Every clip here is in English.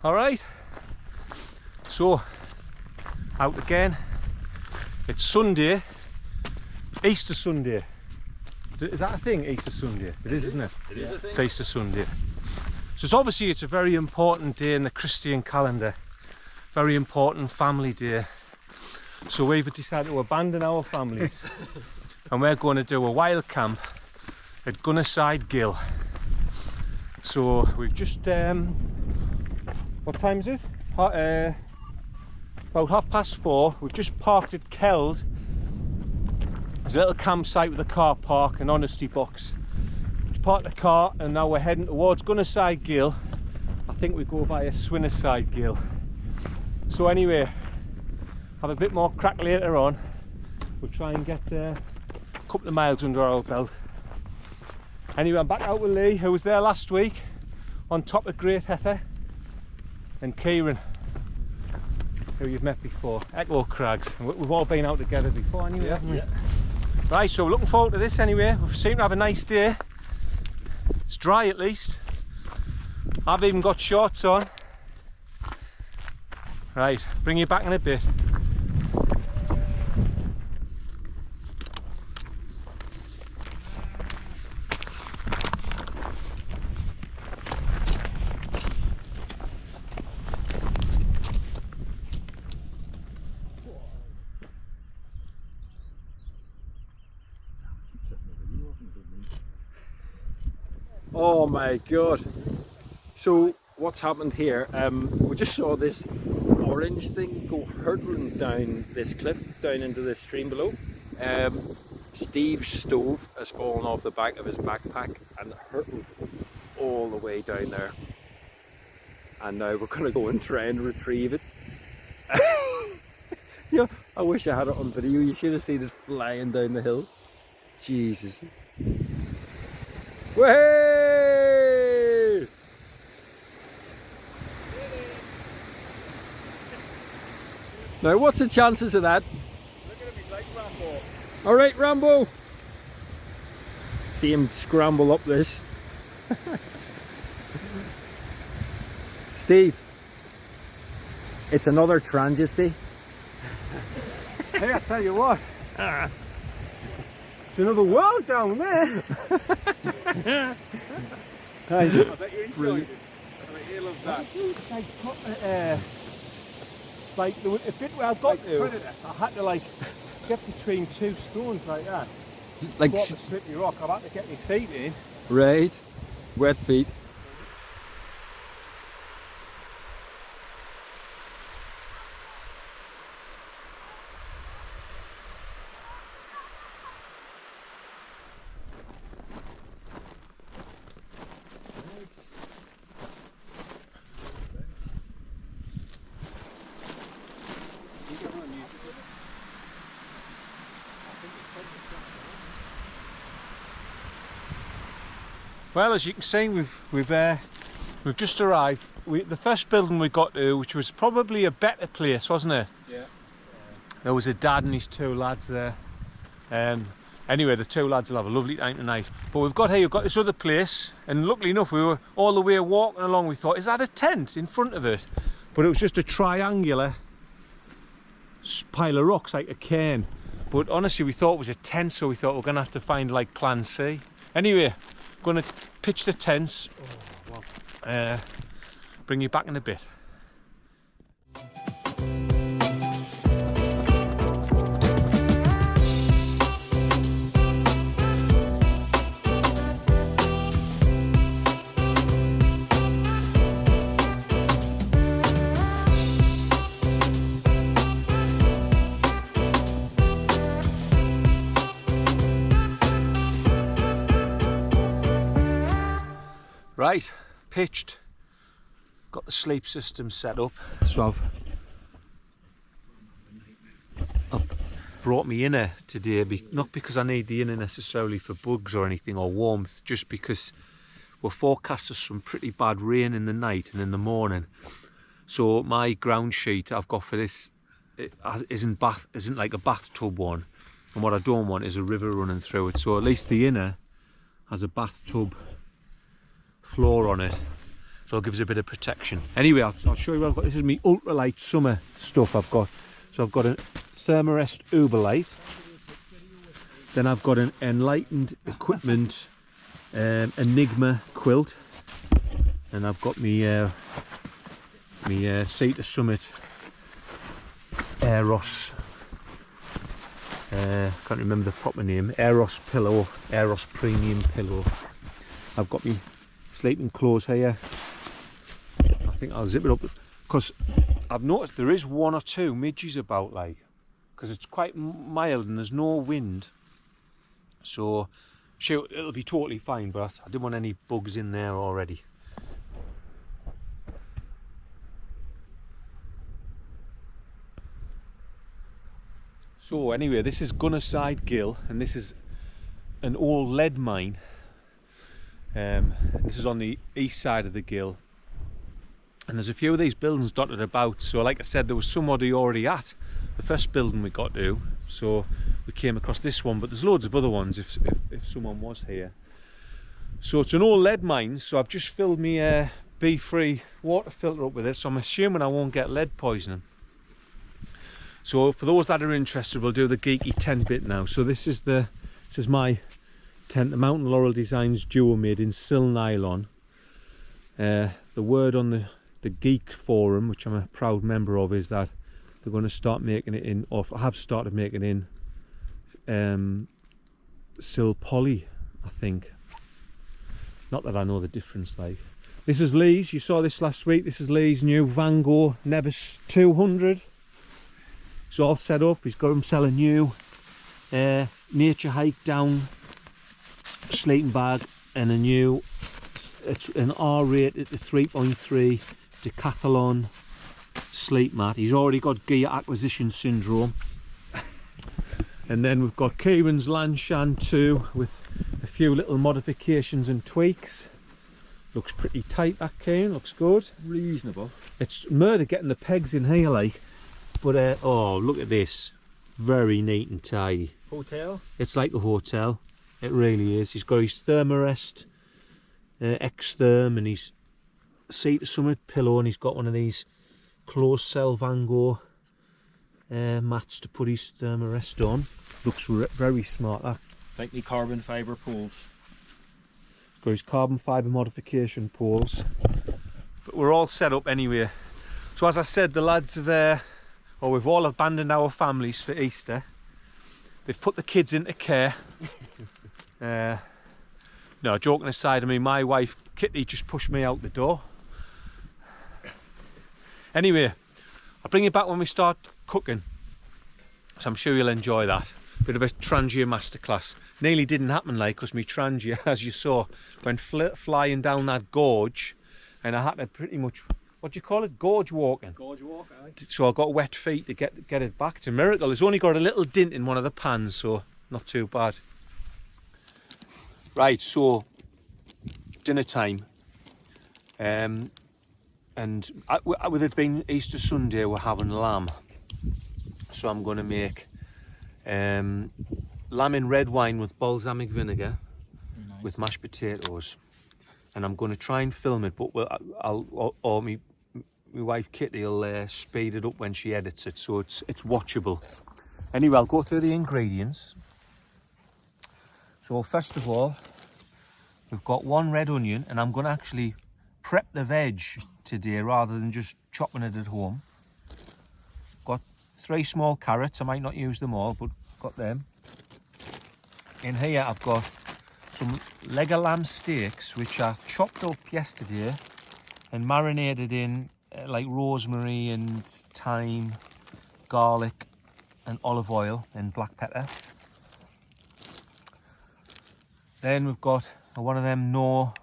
Alright, so out again. It's Sunday, Easter Sunday. Is that a thing, Easter Sunday? It is, isn't it? It is a thing. It's Easter Sunday. So it's obviously it's a very important day in the Christian calendar. Very important family day. So we've decided to abandon our families and we're going to do a wild camp at Gunnerside Gill. So we've just, what time is it? About 4:30. We've just parked at Keld. There's a little campsite with a car park and honesty box. Just parked the car and now we're heading towards Gunnerside Gill. I think we go via Swinner Gill. So anyway, have a bit more crack later on. We'll try and get a couple of miles under our belt. Anyway, I'm back out with Lee, who was there last week on top of Great Heather, and Kieran, who you've met before, Echo Crags. We've all been out together before anyway, haven't we? Right, so we're looking forward to this anyway. We seem to have a nice day. It's dry at least. I've even got shorts on. Right, bring you back in a bit. Oh my god. So what's happened here, we just saw this orange thing go hurtling down this cliff, down into this stream below. Steve's stove has fallen off the back of his backpack and hurtled all the way down there. And now we're going to go and try and retrieve it. Yeah, I wish I had it on video. You should have seen it flying down the hill. Jesus. Way! Now, what's the chances of that? Look at him, he's like Rambo. Alright, Rambo! See him scramble up this. Steve, it's another Trangia, Steve. Hey, I tell you what. It's another world down there. I bet you enjoyed it. I bet you loved that. Like the bit where I got to, I had to like get between two stones like that. Like go up a slippery rock. I had to get my feet in. Right, wet feet. Well, as you can see, we've just arrived. The first building we got to, which was probably a better place, wasn't it? Yeah. There was a dad and his two lads there. Anyway, the two lads will have a lovely time tonight. But we've got this other place, and luckily enough, we were all the way walking along. We thought, is that a tent in front of it? But it was just a triangular pile of rocks, like a cairn. But honestly, we thought it was a tent, so we thought we're gonna have to find like plan C. Anyway, going to pitch the tents. Bring you back in a bit. Right, pitched, got the sleep system set up. So I've brought me inner today, not because I need the inner necessarily for bugs or anything or warmth, just because we're forecast some pretty bad rain in the night and in the morning. So my ground sheet I've got for this isn't like a bathtub one, and what I don't want is a river running through it. So at least the inner has a bathtub floor on it, so it gives a bit of protection. Anyway, I'll show you what I've got. This is my ultralight summer stuff I've got. So I've got a Thermarest Uberlight, then I've got an Enlightened Equipment Enigma quilt, and I've got me Sea to Summit Eros, can't remember the proper name, Eros pillow, Eros premium pillow. I've got me sleeping clothes here. I think I'll zip it up because I've noticed there is one or two midges about, like, because it's quite mild and there's no wind, so sure it'll be totally fine, but I didn't want any bugs in there already. So anyway, this is Gunnerside Gill, and this is an old lead mine. This is on the east side of the Gill, and there's a few of these buildings dotted about. So like I said, there was somebody already at the first building we got to, so we came across this one, but there's loads of other ones if someone was here. So it's an old lead mine, so I've just filled me B-free water filter up with it, so I'm assuming I won't get lead poisoning. So for those that are interested, we'll do the geeky tent bit now. So this is my tent, the Mountain Laurel Designs Duomid in sil nylon. The word on the geek forum, which I'm a proud member of, is that they're going to start making it in, or have started making it in sil poly, I think. Not that I know the difference, like. This is Lee's, you saw this last week. This is Lee's new Van Gogh Nevis 200. It's all set up. He's got himself a new nature hike down sleeping bag and a new, it's an R-rated 3.3 Decathlon sleep mat. He's already got gear acquisition syndrome. And then we've got Kieran's Lanshan 2 with a few little modifications and tweaks. Looks pretty tight, that Kieran, looks good. Reasonable. It's murder getting the pegs in here, like. But oh, look at this, very neat and tidy. Hotel? It's like a hotel, it really is. He's got his Thermarest X-Therm and his Sea to Summit pillow, and he's got one of these closed cell Van Gogh mats to put his Thermarest on. Looks very smart, that. Like the carbon fibre poles. He's got his carbon fibre modification poles. But we're all set up anyway. So as I said, the lads have we've all abandoned our families for Easter. They've put the kids into care. No, joking aside, I mean, my wife Kitty just pushed me out the door. Anyway, I'll bring you back when we start cooking, so I'm sure you'll enjoy that. Bit of a Trangia masterclass. Nearly didn't happen, like, because my Trangia, as you saw, went flying down that gorge, and I had to pretty much, what do you call it? Gorge walking. Gorge walk, aye. So I got wet feet to get it back. It's a miracle. It's only got a little dint in one of the pans, so not too bad. Right, so dinner time. And with it being Easter Sunday, we're having lamb. So I'm going to make lamb in red wine with balsamic vinegar, nice, with mashed potatoes. And I'm going to try and film it, but my wife Kitty will speed it up when she edits it, so it's watchable. Anyway, I'll go through the ingredients. So first of all, we've got one red onion, and I'm going to actually prep the veg today rather than just chopping it at home. Got 3 small carrots. I might not use them all, but got them. In here I've got some leg of lamb steaks, which I chopped up yesterday and marinated in like rosemary and thyme, garlic and olive oil and black pepper. Then we've got one of them no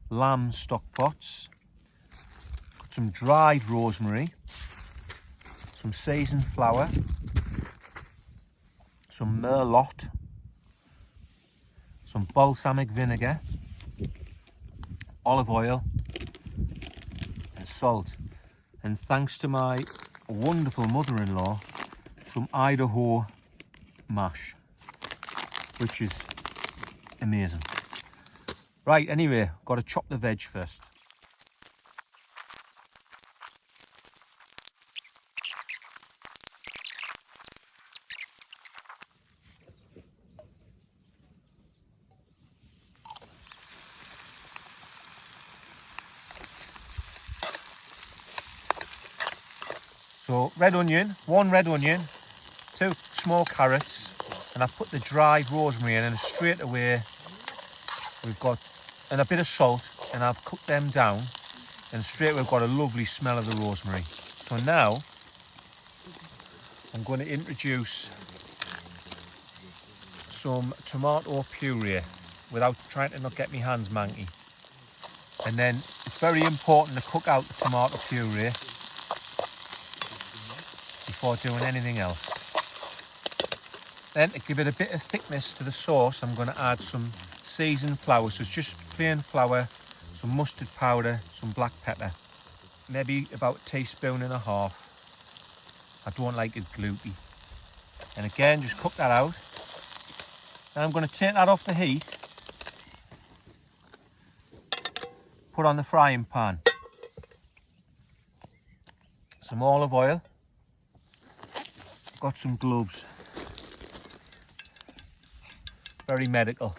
lamb stock pots, got some dried rosemary, some seasoned flour, some merlot, some balsamic vinegar, olive oil and salt, and thanks to my wonderful mother-in-law, some Idaho mash, which is amazing. Right, anyway, got to chop the veg first. So red onion, 1 red onion, 2 small carrots, and I've put the dried rosemary in, and straight away we've got, and a bit of salt, and I've cooked them down, and straight away we've got a lovely smell of the rosemary. So now I'm going to introduce some tomato puree without trying to not get my hands manky. And then it's very important to cook out the tomato puree before doing anything else. Then to give it a bit of thickness to the sauce, I'm going to add some seasoned flour. So it's just plain flour, some mustard powder, some black pepper, maybe about 1.5 teaspoons. I don't like it gluty. And again, just cook that out. Then I'm going to take that off the heat, put on the frying pan, some olive oil, got some gloves, very medical,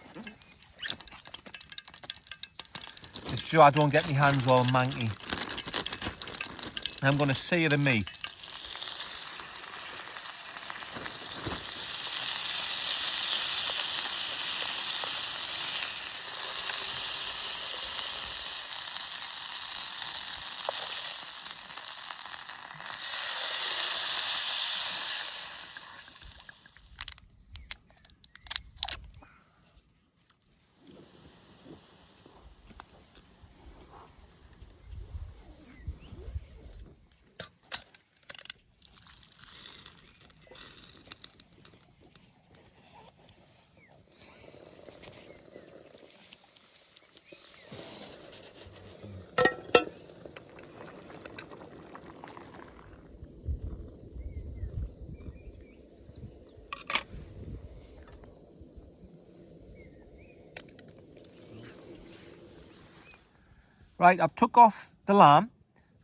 just so I don't get my hands all manky. I'm going to sear the meat. Right, I've took off the lamb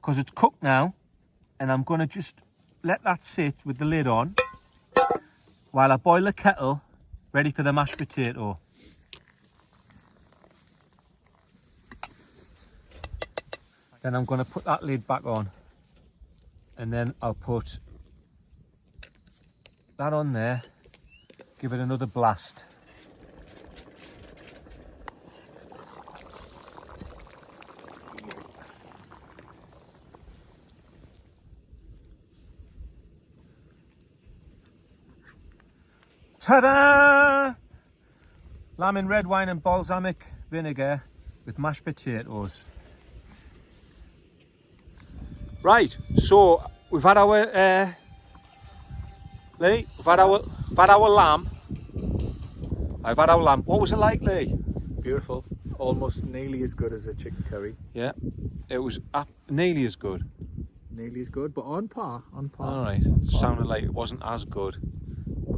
because it's cooked now, and I'm going to just let that sit with the lid on while I boil the kettle ready for the mashed potato. Then I'm going to put that lid back on, and then I'll put that on there, give it another blast. Ta-da! Lamb in red wine and balsamic vinegar with mashed potatoes. Right, so we've had our Lee, we've had our lamb. I've had our lamb. What was it like, Lee? Beautiful. Almost nearly as good as a chicken curry. Yeah, it was nearly as good. Nearly as good, but on par. On par. All right, it sounded like it wasn't as good.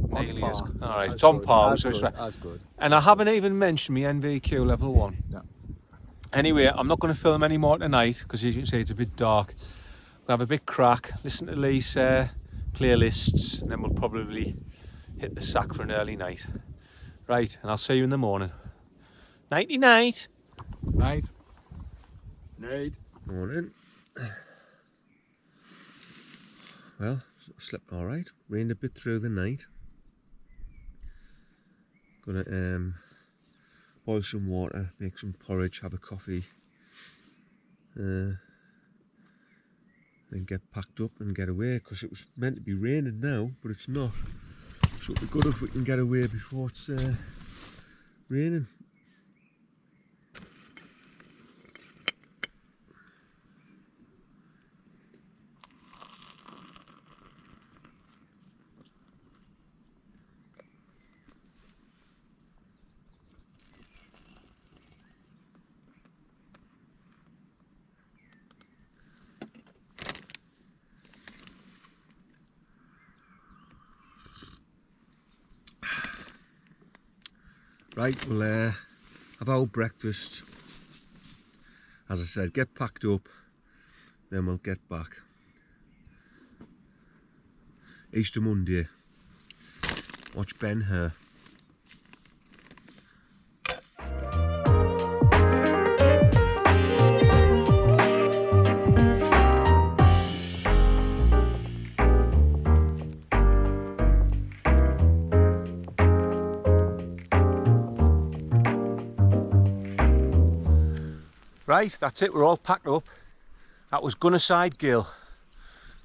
Nearly as good. All right, As it's on good, par. as So it's good, right. as good. And I haven't even mentioned my NVQ level 1. No. Anyway, I'm not going to film any more tonight because, as you can see, it's a bit dark. We'll have a big crack, listen to Lee's playlists, and then we'll probably hit the sack for an early night. Right, and I'll see you in the morning. Nighty night. Night. Night. Morning. Well, slept all right. Rained a bit through the night. Gonna boil some water, make some porridge, have a coffee, then get packed up and get away, because it was meant to be raining now, but it's not. So it'll be good if we can get away before it's raining. Right, we'll have our breakfast. As I said, get packed up, then we'll get back. Easter Monday. Watch Ben Hur. Right, that's it, we're all packed up. That was Gunnerside Gill.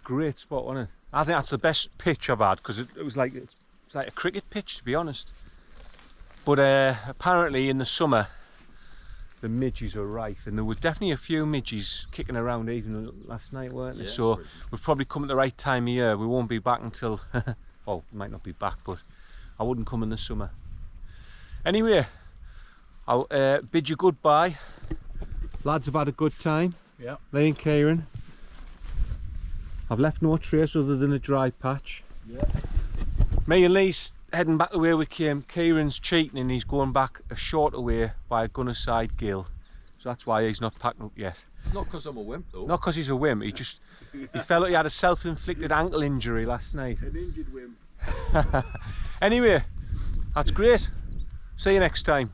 Great spot, wasn't it? I think that's the best pitch I've had, because it was like, it's like a cricket pitch, to be honest. But apparently in the summer, the midges are rife, and there was definitely a few midges kicking around even last night, weren't there? Yeah, so we've probably come at the right time of year. We won't be back until, well, we might not be back, but I wouldn't come in the summer. Anyway, I'll bid you goodbye. Lads have had a good time. Yeah. Lee and Kieran. I've left no trace other than a dry patch. Yeah. Me and Lee's heading back the way we came. Kieran's cheating and he's going back a shorter way by Gunnerside Gill. So that's why he's not packed up yet. Not because I'm a wimp though. Not because he's a wimp, he felt like he had a self-inflicted ankle injury last night. An injured wimp. Anyway, that's great. See you next time.